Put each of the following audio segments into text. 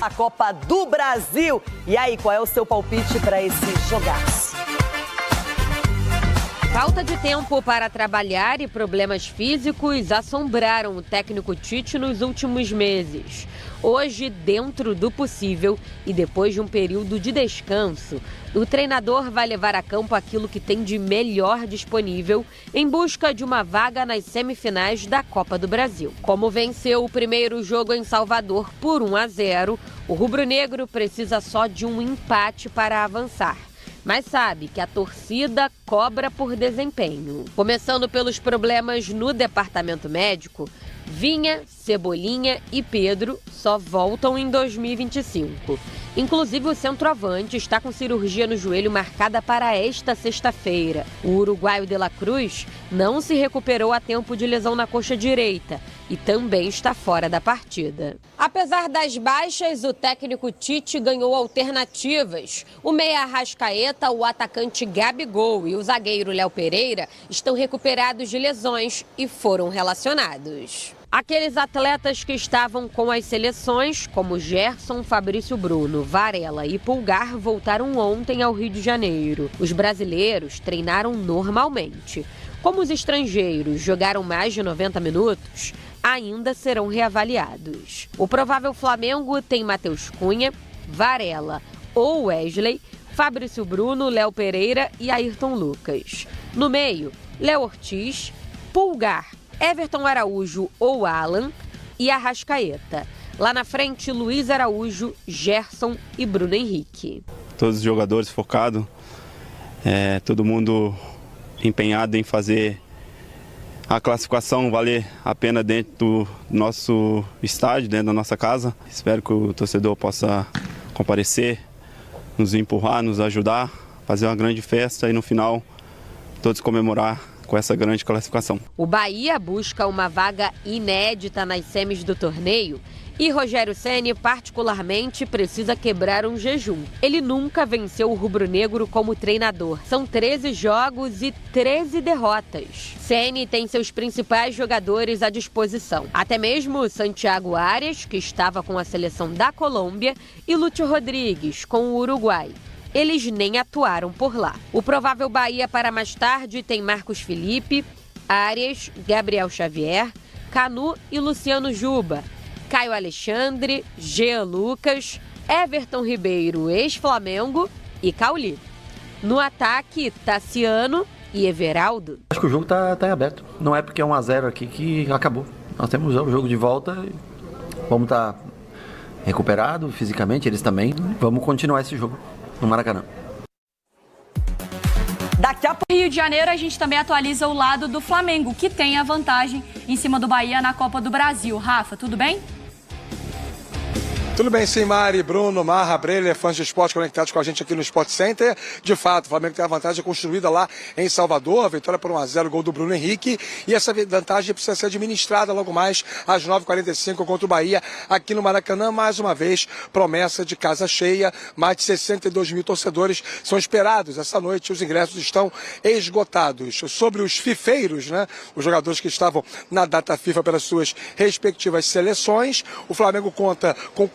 A Copa do Brasil. E aí, qual é o seu palpite para esse jogaço? Falta de tempo para trabalhar e problemas físicos assombraram o técnico Tite nos últimos meses. Hoje, dentro do possível e depois de um período de descanso, o treinador vai levar a campo aquilo que tem de melhor disponível em busca de uma vaga nas semifinais da Copa do Brasil. Como venceu o primeiro jogo em Salvador por 1-0, o rubro-negro precisa só de um empate para avançar. Mas sabe que a torcida cobra por desempenho. Começando pelos problemas no departamento médico, Vinha, Cebolinha e Pedro só voltam em 2025. Inclusive, o centroavante está com cirurgia no joelho marcada para esta sexta-feira. O uruguaio De La Cruz não se recuperou a tempo de lesão na coxa direita e também está fora da partida. Apesar das baixas, o técnico Tite ganhou alternativas. O meia Arrascaeta, o atacante Gabigol e o zagueiro Léo Pereira estão recuperados de lesões e foram relacionados. Aqueles atletas que estavam com as seleções, como Gerson, Fabrício Bruno, Varela e Pulgar, voltaram ontem ao Rio de Janeiro. Os brasileiros treinaram normalmente. Como os estrangeiros jogaram mais de 90 minutos, ainda serão reavaliados. O provável Flamengo tem Matheus Cunha, Varela ou Wesley, Fabrício Bruno, Léo Pereira e Ayrton Lucas. No meio, Léo Ortiz, Pulgar, Everton Araújo ou Alan e Arrascaeta. Lá na frente, Luiz Araújo, Gerson e Bruno Henrique. Todos os jogadores focados, todo mundo empenhado em fazer a classificação valer a pena dentro do nosso estádio, dentro da nossa casa. Espero que o torcedor possa comparecer, nos empurrar, nos ajudar, fazer uma grande festa e no final todos comemorar com essa grande classificação. O Bahia busca uma vaga inédita nas semis do torneio e Rogério Ceni particularmente precisa quebrar um jejum. Ele nunca venceu o rubro-negro como treinador. São 13 jogos e 13 derrotas. Ceni tem seus principais jogadores à disposição. Até mesmo Santiago Arias, que estava com a seleção da Colômbia, e Lúcio Rodrigues, com o Uruguai. Eles nem atuaram por lá. O provável Bahia para mais tarde tem Marcos Felipe, Arias, Gabriel Xavier, Canu e Luciano Juba, Caio Alexandre, Jean Lucas, Everton Ribeiro, ex-Flamengo e Cauli. No ataque, Tassiano e Everaldo. Acho que o jogo tá em aberto. Não é porque é 1-0 aqui que acabou. Nós temos o jogo de volta e vamos estar recuperados fisicamente, eles também. Vamos continuar esse jogo no Maracanã. Daqui a pouco, Rio de Janeiro, a gente também atualiza o lado do Flamengo, que tem a vantagem em cima do Bahia na Copa do Brasil. Rafa, tudo bem? Tudo bem, sim, Mari, Bruno, Marra, Breler, fãs de esporte conectados com a gente aqui no Sport Center. De fato, o Flamengo tem a vantagem construída lá em Salvador, a vitória por 1-0, gol do Bruno Henrique. E essa vantagem precisa ser administrada logo mais às 9h45 contra o Bahia, aqui no Maracanã. Mais uma vez, promessa de casa cheia, mais de 62 mil torcedores são esperados essa noite. Os ingressos estão esgotados. Sobre os fifeiros, né, os jogadores que estavam na data FIFA pelas suas respectivas seleções, o Flamengo conta com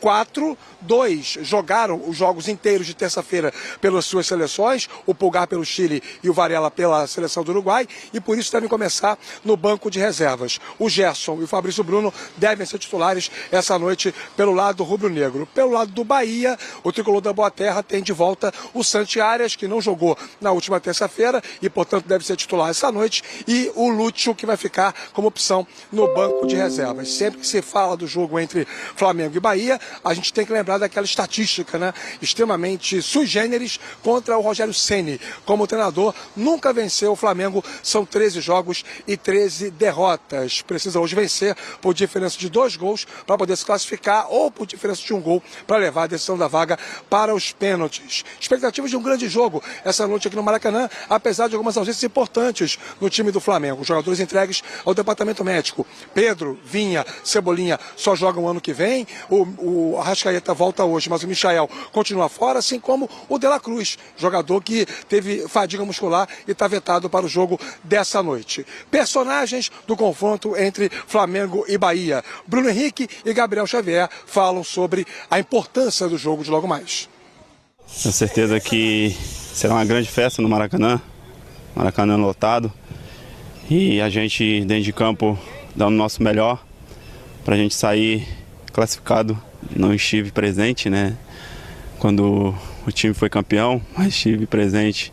2 jogaram os jogos inteiros de terça-feira pelas suas seleções, o Pulgar pelo Chile e o Varela pela seleção do Uruguai, e por isso devem começar no banco de reservas. O Gerson e o Fabrício Bruno devem ser titulares essa noite pelo lado rubro-negro. Pelo lado do Bahia, o tricolor da Boa Terra tem de volta o Santi Arias, que não jogou na última terça-feira e, portanto, deve ser titular essa noite, e o Lúcio, que vai ficar como opção no banco de reservas. Sempre que se fala do jogo entre Flamengo e Bahia, a gente tem que lembrar daquela estatística, né, extremamente sui generis contra o Rogério Ceni. Como treinador, nunca venceu o Flamengo, são 13 jogos e 13 derrotas. Precisa hoje vencer por diferença de 2 gols para poder se classificar ou por diferença de 1 gol para levar a decisão da vaga para os pênaltis. Expectativas de um grande jogo essa noite aqui no Maracanã, apesar de algumas ausências importantes no time do Flamengo. Os jogadores entregues ao departamento médico. Pedro, Vinha, Cebolinha só jogam ano que vem. O o Arrascaeta volta hoje, mas o Michael continua fora, assim como o De La Cruz, jogador que teve fadiga muscular e está vetado para o jogo dessa noite. Personagens do confronto entre Flamengo e Bahia. Bruno Henrique e Gabriel Xavier falam sobre a importância do jogo de logo mais. Tenho certeza que será uma grande festa no Maracanã lotado, e a gente dentro de campo dando o nosso melhor para a gente sair classificado. Não estive presente, né, quando o time foi campeão, mas estive presente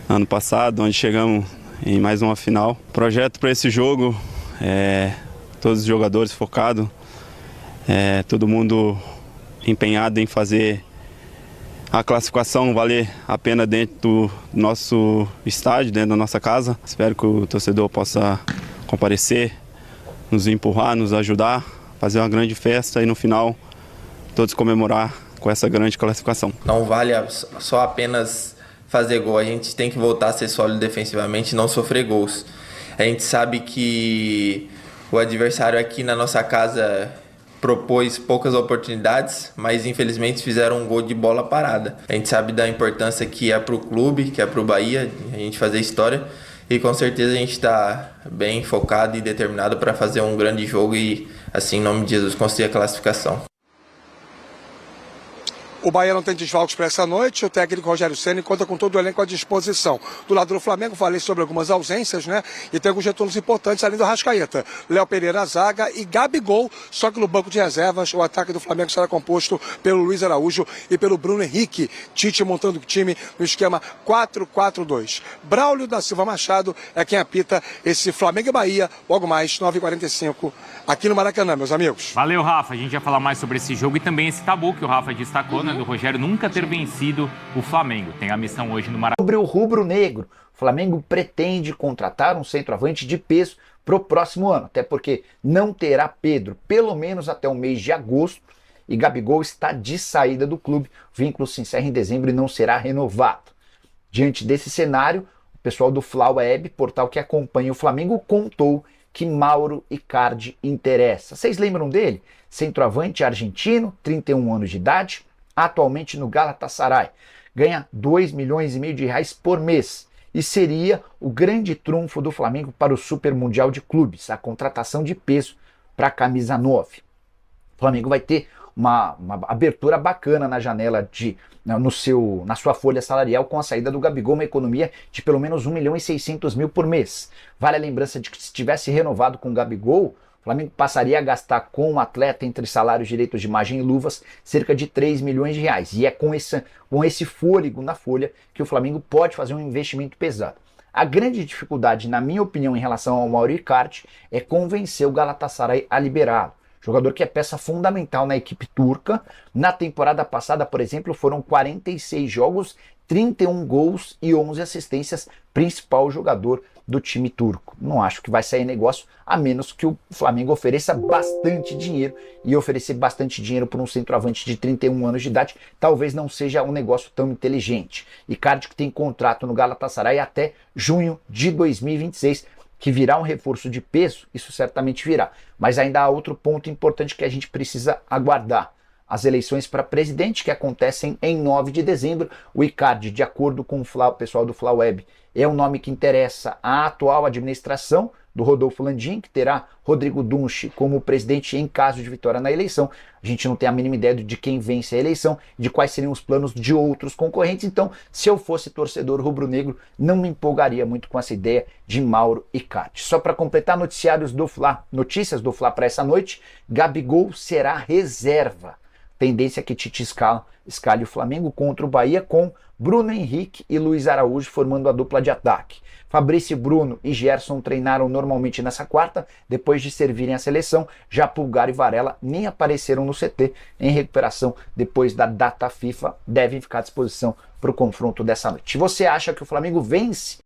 ano passado, onde chegamos em mais uma final. O projeto para esse jogo é todos os jogadores focados, todo mundo empenhado em fazer a classificação valer a pena dentro do nosso estádio, dentro da nossa casa. Espero que o torcedor possa comparecer, nos empurrar, nos ajudar, fazer uma grande festa e no final todos comemorar com essa grande classificação. Não vale só apenas fazer gol, a gente tem que voltar a ser sólido defensivamente e não sofrer gols. A gente sabe que o adversário aqui na nossa casa propôs poucas oportunidades, mas infelizmente fizeram um gol de bola parada. A gente sabe da importância que é para o clube, que é para o Bahia, a gente fazer história, e com certeza a gente está bem focado e determinado para fazer um grande jogo e, assim, em nome de Jesus, conseguir a classificação. O Bahia não tem desfalques para essa noite, o técnico Rogério Ceni conta com todo o elenco à disposição. Do lado do Flamengo, falei sobre algumas ausências, né? E tem alguns retornos importantes além do Arrascaeta. Léo Pereira, zaga, e Gabigol, só que no banco de reservas o ataque do Flamengo será composto pelo Luiz Araújo e pelo Bruno Henrique. Tite montando o time no esquema 4-4-2. Braulio da Silva Machado é quem apita esse Flamengo e Bahia, logo mais 9h45, aqui no Maracanã, meus amigos. Valeu, Rafa. A gente vai falar mais sobre esse jogo e também esse tabu que o Rafa destacou, né, do Rogério nunca ter vencido o Flamengo. Tem a missão hoje no Maracanã. Sobre o rubro-negro, o Flamengo pretende contratar um centroavante de peso para o próximo ano, até porque não terá Pedro, pelo menos até o mês de agosto, e Gabigol está de saída do clube. O vínculo se encerra em dezembro e não será renovado. Diante desse cenário, o pessoal do Fla Web, portal que acompanha o Flamengo, contou que Mauro Icardi interessa. Vocês lembram dele? Centroavante argentino, 31 anos de idade, atualmente no Galatasaray. Ganha 2,5 milhões de reais por mês. E seria o grande trunfo do Flamengo para o Super Mundial de Clubes, a contratação de peso para a camisa 9. O Flamengo vai ter uma abertura bacana na janela na sua folha salarial com a saída do Gabigol, uma economia de pelo menos 1.600.000 por mês. Vale a lembrança de que se tivesse renovado com o Gabigol, o Flamengo passaria a gastar com o atleta, entre salários, direitos de imagem e luvas, cerca de 3 milhões de reais. E é com esse fôlego na folha que o Flamengo pode fazer um investimento pesado. A grande dificuldade, na minha opinião, em relação ao Mauro Icardi é convencer o Galatasaray a liberá-lo. Jogador que é peça fundamental na equipe turca. Na temporada passada, por exemplo, foram 46 jogos, 31 gols e 11 assistências, principal jogador do time turco. Não acho que vai sair negócio, a menos que o Flamengo ofereça bastante dinheiro, e oferecer bastante dinheiro por um centroavante de 31 anos de idade talvez não seja um negócio tão inteligente. Icardi, que tem contrato no Galatasaray até junho de 2026, que virá um reforço de peso, isso certamente virá. Mas ainda há outro ponto importante que a gente precisa aguardar. As eleições para presidente, que acontecem em 9 de dezembro. O Icardi, de acordo com o pessoal do Fla Web, é um nome que interessa à atual administração do Rodolfo Landim, que terá Rodrigo Dunche como presidente em caso de vitória na eleição. A gente não tem a mínima ideia de quem vence a eleição, de quais seriam os planos de outros concorrentes. Então, se eu fosse torcedor rubro-negro, não me empolgaria muito com essa ideia de Mauro Icardi. Só para completar, notícias do Fla para essa noite: Gabigol será reserva. Tendência que Tite escale o Flamengo contra o Bahia com Bruno Henrique e Luiz Araújo formando a dupla de ataque. Fabrício, Bruno e Gerson treinaram normalmente nessa quarta, depois de servirem a seleção. Já Pulgar e Varela nem apareceram no CT, em recuperação depois da data FIFA, devem ficar à disposição para o confronto dessa noite. Você acha que o Flamengo vence